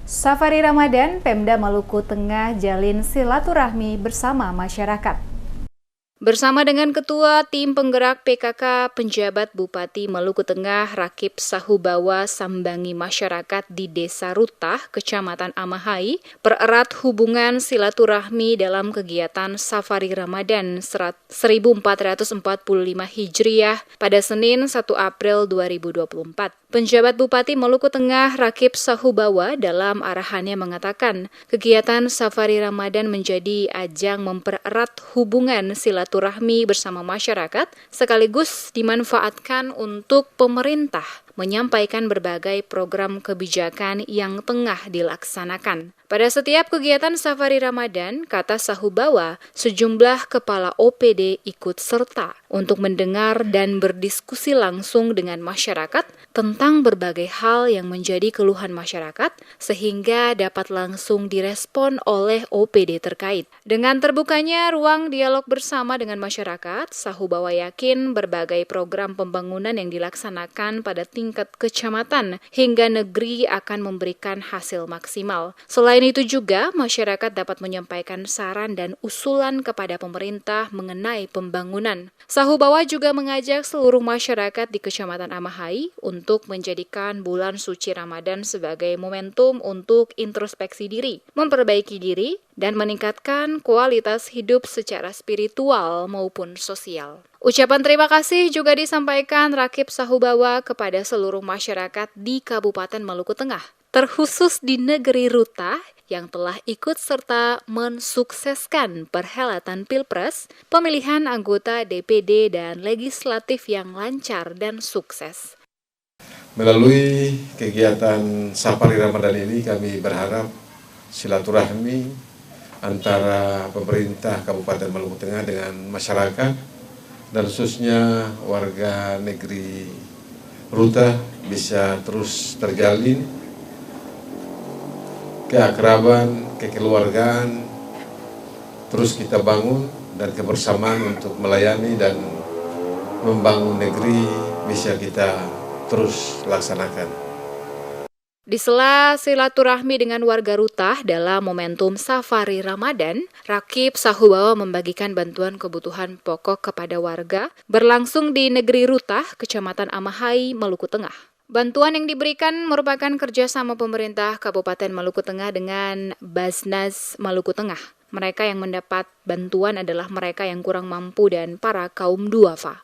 Safari Ramadan, Pemda Maluku Tengah jalin silaturahmi bersama masyarakat. Bersama dengan Ketua Tim Penggerak PKK Penjabat Bupati Maluku Tengah Rakip Sahubawa sambangi masyarakat di Desa Rutah, Kecamatan Amahai, pererat hubungan silaturahmi dalam kegiatan Safari Ramadan 1445 Hijriah pada Senin 1 April 2024. Penjabat Bupati Maluku Tengah Rakip Sahubawa dalam arahannya mengatakan, kegiatan Safari Ramadan menjadi ajang mempererat hubungan silaturahmi bersama masyarakat, sekaligus dimanfaatkan untuk pemerintah menyampaikan berbagai program kebijakan yang tengah dilaksanakan. Pada setiap kegiatan Safari Ramadan, kata Sahubawa, sejumlah kepala OPD ikut serta untuk mendengar dan berdiskusi langsung dengan masyarakat tentang berbagai hal yang menjadi keluhan masyarakat, sehingga dapat langsung direspon oleh OPD terkait. Dengan terbukanya ruang dialog bersama dengan masyarakat, Sahubawa yakin berbagai program pembangunan yang dilaksanakan pada tingkat kecamatan hingga negeri akan memberikan hasil maksimal. Selain itu juga, masyarakat dapat menyampaikan saran dan usulan kepada pemerintah mengenai pembangunan. Sahubawa juga mengajak seluruh masyarakat di Kecamatan Amahai untuk menjadikan bulan suci Ramadan sebagai momentum untuk introspeksi diri, memperbaiki diri, dan meningkatkan kualitas hidup secara spiritual maupun sosial. Ucapan terima kasih juga disampaikan Rakip Sahubawa kepada seluruh masyarakat di Kabupaten Maluku Tengah, terkhusus di negeri Rutah yang telah ikut serta mensukseskan perhelatan Pilpres, pemilihan anggota DPD dan legislatif yang lancar dan sukses. Melalui kegiatan Safari Ramadan ini kami berharap silaturahmi antara pemerintah Kabupaten Maluku Tengah dengan masyarakat dan khususnya warga negeri Rutah bisa terus terjalin, keakraban, kekeluargaan terus kita bangun dan kebersamaan untuk melayani dan membangun negeri bisa kita terus laksanakan. Di sela silaturahmi dengan warga Rutah dalam momentum Safari Ramadan, Rakip Sahubawa membagikan bantuan kebutuhan pokok kepada warga berlangsung di negeri Rutah, Kecamatan Amahai, Maluku Tengah. Bantuan yang diberikan merupakan kerjasama pemerintah Kabupaten Maluku Tengah dengan Basnas Maluku Tengah. Mereka yang mendapat bantuan adalah mereka yang kurang mampu dan para kaum duafa.